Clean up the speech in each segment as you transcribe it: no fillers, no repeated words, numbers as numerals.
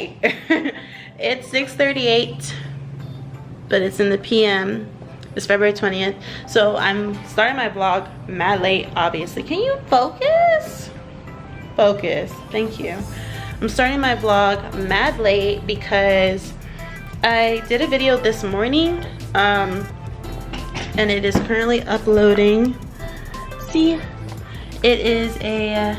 day. It's 6:38, but it's in the PM. It's February 20th, so I'm starting my vlog mad late, obviously. Can you focus? Focus, thank you. I'm starting my vlog mad late because I did a video this morning, and it is currently uploading. See, it is a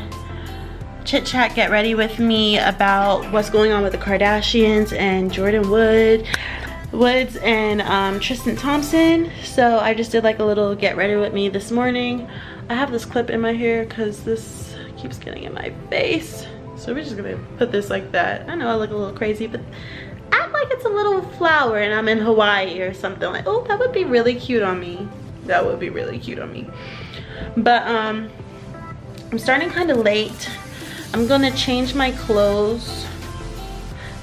chit chat, get ready with me about what's going on with the Kardashians and Jordan Woods and Tristan Thompson. So I just did like a little get ready with me this morning. I have this clip in my hair because this keeps getting in my face, so we're just gonna put this like that. I know I look a little crazy, but act like it's a little flower and I'm in Hawaii or something. Like, oh, that would be really cute on me. That would be really cute on me. But I'm starting kind of late. I'm gonna change my clothes.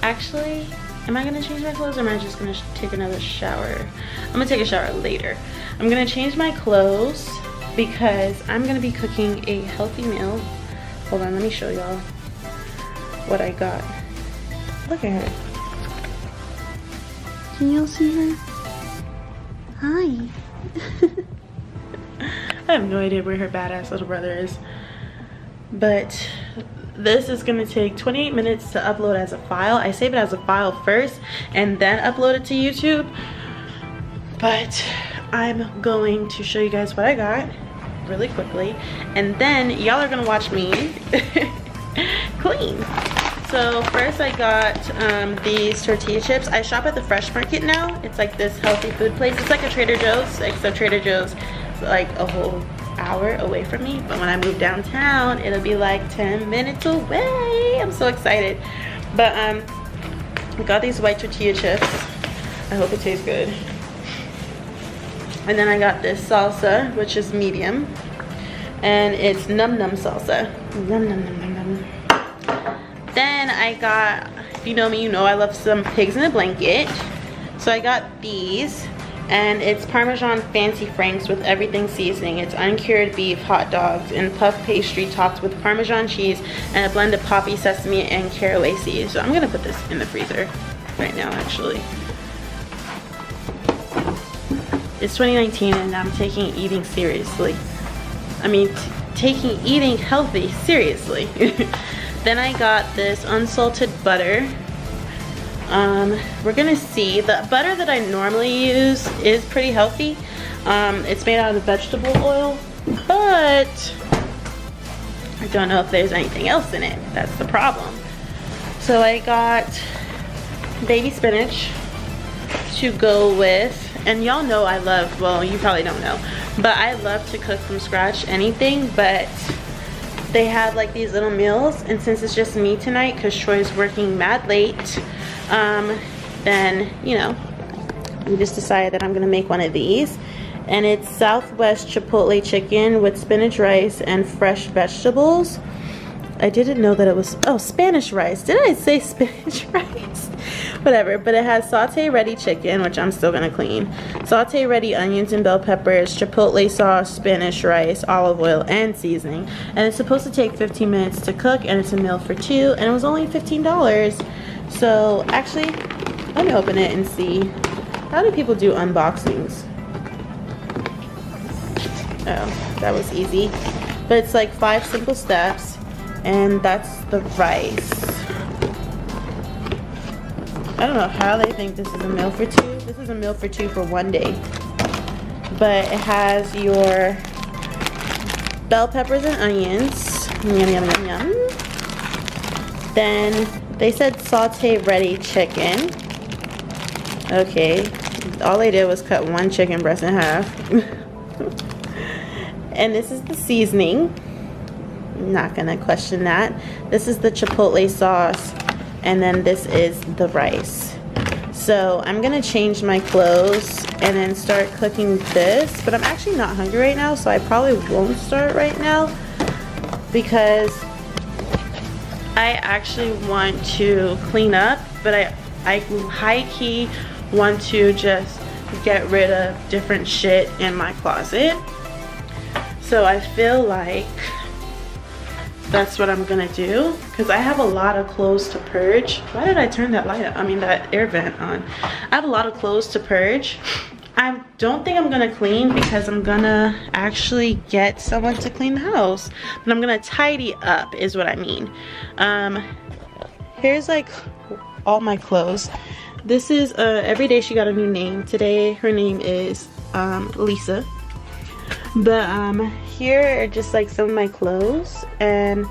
Actually, am I gonna change my clothes or am I just gonna take another shower? I'm gonna take a shower later. I'm gonna change my clothes because I'm gonna be cooking a healthy meal. Hold on, let me show y'all what I got. Look at her. Can y'all see her? Hi. I have no idea where her badass little brother is. But this is gonna take 28 minutes to upload as a file. I save it as a file first and then upload it to YouTube. But I'm going to show you guys what I got really quickly, and then y'all are gonna watch me clean. So first I got these tortilla chips. I shop at the Fresh Market now. It's like this healthy food place. It's like a Trader Joe's, except Trader Joe's is like a whole hour away from me, but when I move downtown it'll be like 10 minutes away. I'm so excited. But I got these white tortilla chips. I hope it tastes good. And then I got this salsa, which is medium, and it's num num salsa. Num num num num num. Then I got, if you know me, you know I love some pigs in a blanket. So I got these. And it's Parmesan Fancy Franks with everything seasoning. It's uncured beef hot dogs and puff pastry topped with Parmesan cheese and a blend of poppy, sesame, and caraway seeds. So I'm gonna put this in the freezer right now, actually. It's 2019 and I'm taking eating seriously. I mean, taking eating healthy seriously. Then I got this unsalted butter. We're gonna see. The butter that I normally use is pretty healthy. It's made out of vegetable oil, but I don't know if there's anything else in it. That's the problem. So I got baby spinach to go with, and y'all know I love, well, you probably don't know, but I love to cook from scratch anything, but they have like these little meals, and since it's just me tonight because Troy's working mad late, then, you know, we just decided that I'm gonna make one of these. And it's Southwest Chipotle chicken with spinach rice and fresh vegetables. I didn't know that it was, oh, Spanish rice. Did I say Spanish rice? Whatever, but it has saute ready chicken, which I'm still gonna clean, saute ready onions and bell peppers, chipotle sauce, Spanish rice, olive oil, and seasoning. And it's supposed to take 15 minutes to cook, and it's a meal for two, and it was only $15. So actually, let me open it and see. How do people do unboxings? Oh, that was easy. But it's like 5 simple steps, and that's the rice. I don't know how they think this is a meal for two. This is a meal for two for one day. But it has your bell peppers and onions. Yum, yum, yum, yum. Then they said saute ready chicken. Okay, all they did was cut one chicken breast in half. And this is the seasoning. Not gonna question that. This is the chipotle sauce, and then this is the rice. So I'm gonna change my clothes and then start cooking this, but I'm actually not hungry right now, so I probably won't start right now because I actually want to clean up, but I high-key want to just get rid of different shit in my closet. So I feel like that's what I'm gonna do, because I have a lot of clothes to purge. Why did I turn that light on? I mean that air vent on. I have a lot of clothes to purge. I don't think I'm gonna clean because I'm gonna actually get someone to clean the house, but I'm gonna tidy up is what I mean. Here's like all my clothes. This is every day she got a new name. Today her name is Lisa. But here are just like some of my clothes, and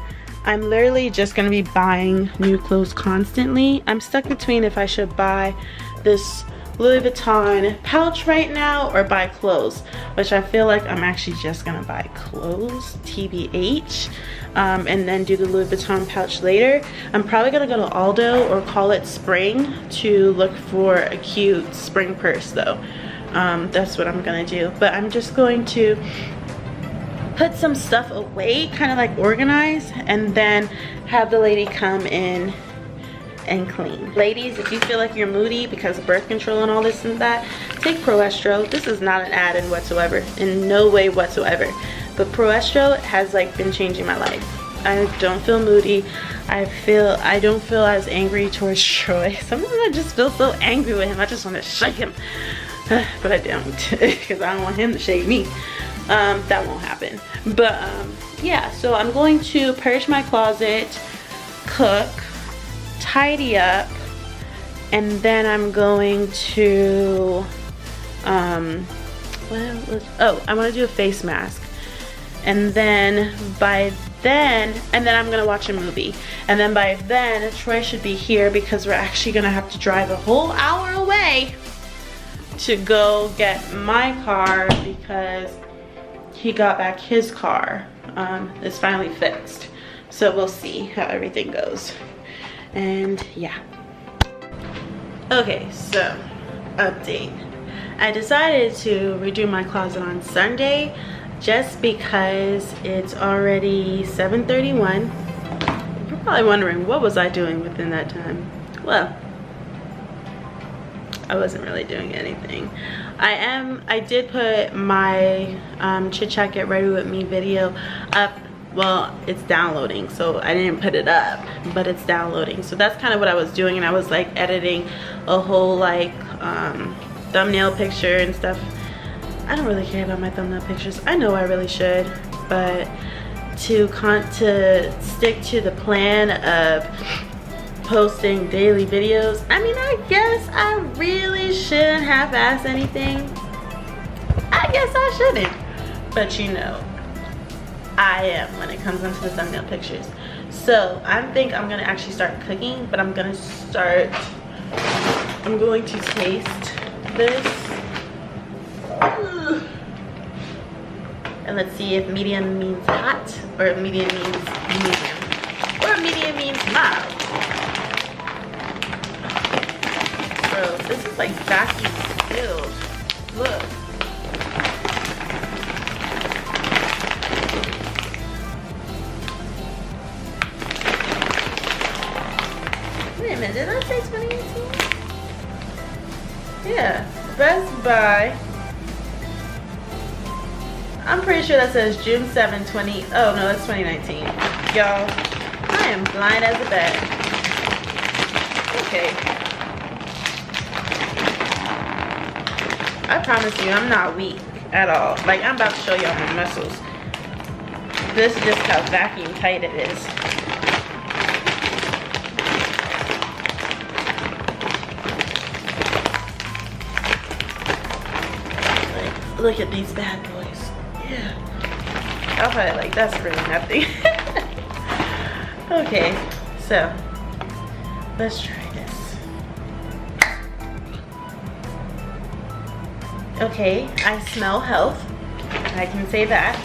I'm literally just gonna be buying new clothes constantly. I'm stuck between if I should buy this Louis Vuitton pouch right now or buy clothes, which I feel like I'm actually just gonna buy clothes, TBH, and then do the Louis Vuitton pouch later. I'm probably gonna go to Aldo or Call It Spring to look for a cute spring purse though. That's what I'm gonna do, but I'm just going to put some stuff away, kind of like organize, and then have the lady come in and clean. Ladies, if you feel like you're moody because of birth control and all this and that, take Proestro. This is not an ad in whatsoever, in no way whatsoever, but Proestro has like been changing my life. I don't feel moody. I don't feel as angry towards Troy. Sometimes I just feel so angry with him. I just want to shake him. But I don't, because I don't want him to shake me. That won't happen. But yeah, so I'm going to purge my closet, cook, tidy up, and then I'm going to I want to do a face mask, and then I'm gonna watch a movie, and then by then Troy should be here, because we're actually gonna have to drive a whole hour away to go get my car, because he got back his car. It's finally fixed, so we'll see how everything goes. And yeah, okay, so update. I decided to redo my closet on Sunday just because it's already 7:31. You're probably wondering, what was I doing within that time? Well, I wasn't really doing anything. I did put my Chit Chat Get Ready With Me video up. Well, it's downloading, so I didn't put it up, but it's downloading. So that's kind of what I was doing, and I was like editing a whole like thumbnail picture and stuff. I don't really care about my thumbnail pictures. I know I really should, but to stick to the plan of posting daily videos, I mean, I guess I really shouldn't half-ass anything. I guess I shouldn't, but you know, I am when it comes into the thumbnail pictures. So I think I'm gonna actually start cooking, but I'm going to taste this. And let's see if medium means hot, or if medium means medium, or if medium means mild. Bro, this is like vacuum sealed. Look. Wait a minute, did I say 2018? Yeah, Best Buy. I'm pretty sure that says June 7, 20. Oh no, that's 2019. Y'all, I am blind as a bat. Okay. I promise you, I'm not weak at all. Like, I'm about to show y'all my muscles. This is just how vacuum tight it is. Look at these bad boys. Yeah. I'll probably like, that's really nothing. Okay, so let's try this. Okay, I smell health. I can say that.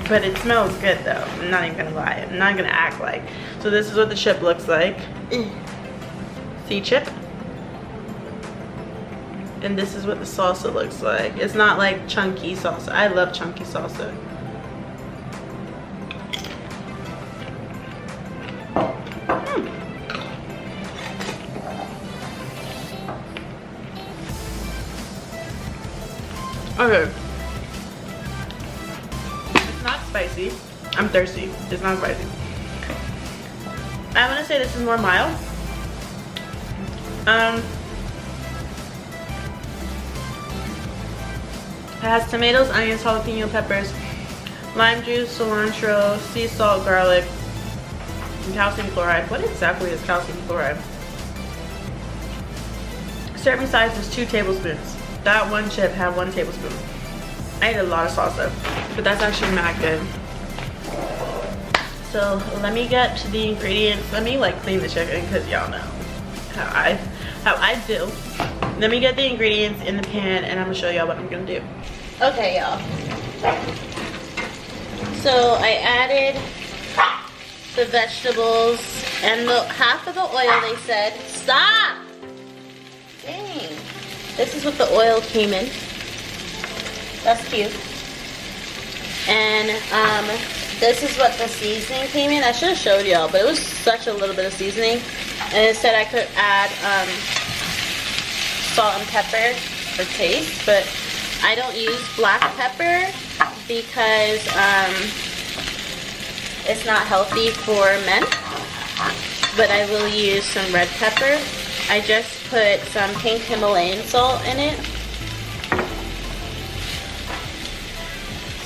But it smells good though. I'm not even gonna lie. I'm not gonna act like. So this is what the chip looks like. See, chip? And this is what the salsa looks like. It's not like chunky salsa. I love chunky salsa. Okay. It's not spicy. I'm thirsty. It's not spicy. I want to say this is more mild. It has tomatoes, onions, jalapeno peppers, lime juice, cilantro, sea salt, garlic, and calcium chloride. What exactly is calcium chloride? Serving size is 2 tablespoons. That one chip had 1 tablespoon. I ate a lot of salsa, but that's actually not good. So let me get to the ingredients. Let me like clean the chicken because y'all know how I do. Let me get the ingredients in the pan and I'm gonna show y'all what I'm gonna do. Okay, y'all. So I added the vegetables and the half of the oil. They said stop. Dang. This is what the oil came in. That's cute. And this is what the seasoning came in. I should have showed y'all, but it was such a little bit of seasoning. And it said I could add salt and pepper for taste, but I don't use black pepper because it's not healthy for men. But I will use some red pepper. I just put some pink Himalayan salt in it.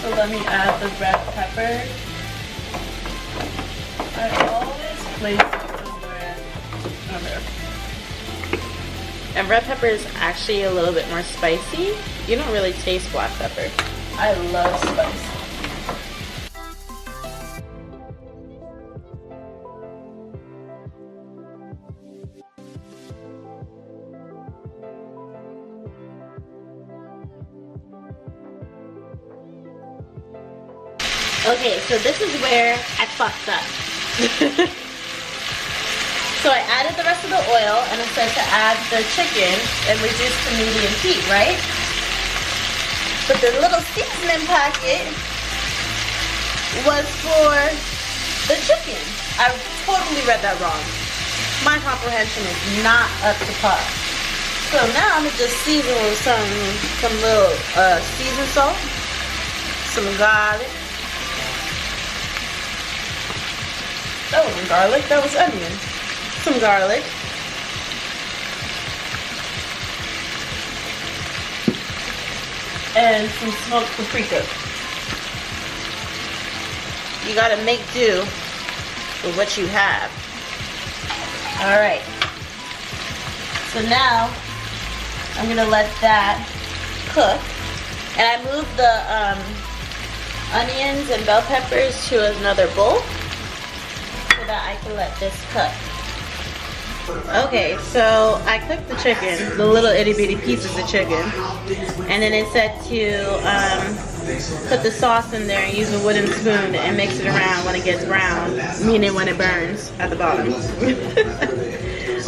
So let me add the red pepper. I always place the red pepper. And red pepper is actually a little bit more spicy. You don't really taste black pepper. I love spice. Okay, so this is where I fucked up. So I added the rest of the oil and it said to add the chicken and reduce to medium heat, right? But the little seasoning packet was for the chicken. I totally read that wrong. My comprehension is not up to par. So now I'm gonna just season with some little seasoned salt, some garlic. That wasn't garlic, that was onion. Some garlic. And some smoked paprika. You gotta make do with what you have. Alright. So now, I'm gonna let that cook. And I moved the onions and bell peppers to another bowl, that I can let this cook. Okay, so I cooked the chicken, the little itty bitty pieces of chicken, and then it said to put the sauce in there and use a wooden spoon and mix it around when it gets brown, meaning when it burns at the bottom.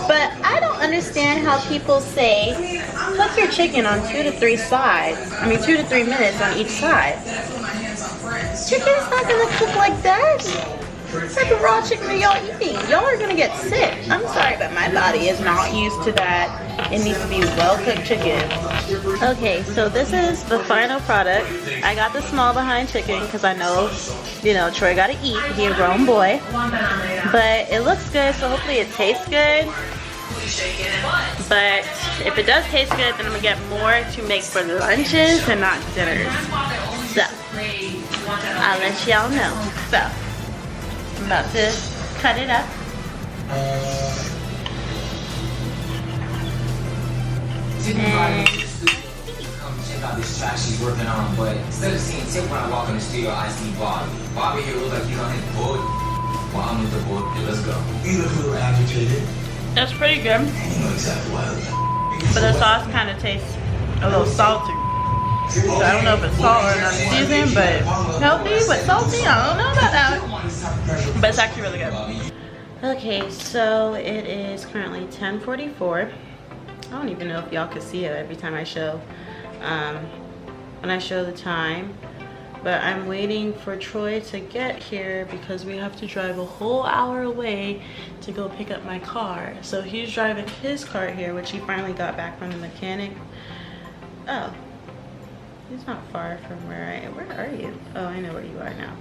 But I don't understand how people say cook your chicken on 2 to 3 sides. I mean 2 to 3 minutes on each side. Chicken's not gonna cook like that. What type of raw chicken are y'all eating? Y'all are gonna get sick. I'm sorry, but my body is not used to that. It needs to be well-cooked chicken. Okay, so this is the final product. I got the small behind chicken because I know, you know, Troy gotta eat. He's a grown boy. But it looks good, so hopefully it tastes good. But if it does taste good, then I'm gonna get more to make for lunches and not dinners. So, I'll let y'all know. So, I'm about to cut it up. And come check out this track she's working on, but instead of seeing Tick when I walk in the studio, I see Bobby. Bobby here looks like he's on his boat. Well, I'm with the boat. Yeah, let's go. You look a little agitated. That's pretty good. You know exactly why. But the sauce kind of tastes a little salty. So I don't know if it's salt or not seasoned, but healthy but salty. I don't know about that. But it's actually really good. Okay, so it is currently 10:44. I don't even know if y'all can see it every time I show, when I show the time. But I'm waiting for Troy to get here because we have to drive a whole hour away to go pick up my car. So he's driving his car here, which he finally got back from the mechanic. Oh, he's not far from where are you? Oh, I know where you are now.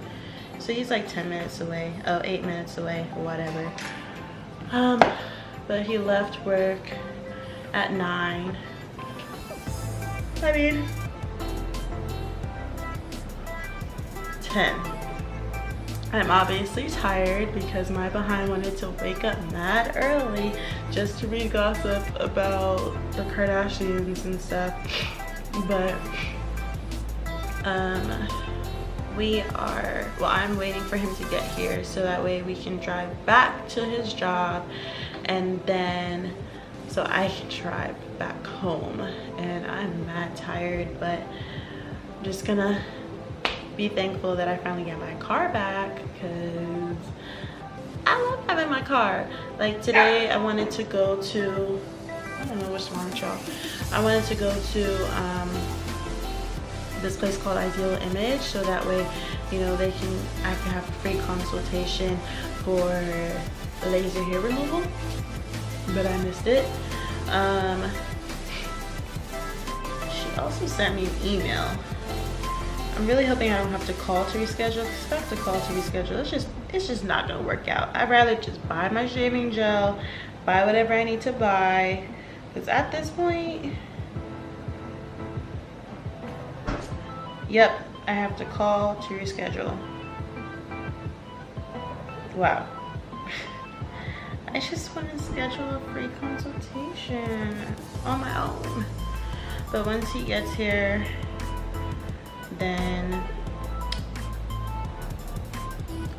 So he's like 10 minutes away. Oh, 8 minutes away or whatever. But he left work at 9. I mean 10. I'm obviously tired because my behind wanted to wake up mad early just to read gossip about the Kardashians and stuff. But I'm waiting for him to get here so that way we can drive back to his job, and then so I can drive back home. And I'm mad tired, but I'm just gonna be thankful that I finally get my car back because I love having my car. Like today I wanted to go to, I don't know what's wrong with y'all. I wanted to go to this place called Ideal Image, so that way, you know, I can have a free consultation for laser hair removal, but I missed it. She also sent me an email. I'm really hoping I don't have to call to reschedule, because if I have to call to reschedule, it's just not gonna work out. I'd rather just buy my shaving gel, buy whatever I need to buy, because at this point, yep, I have to call to reschedule. Wow. I just want to schedule a free consultation on my own. But once he gets here, then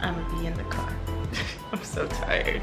I'm gonna be in the car. I'm so tired.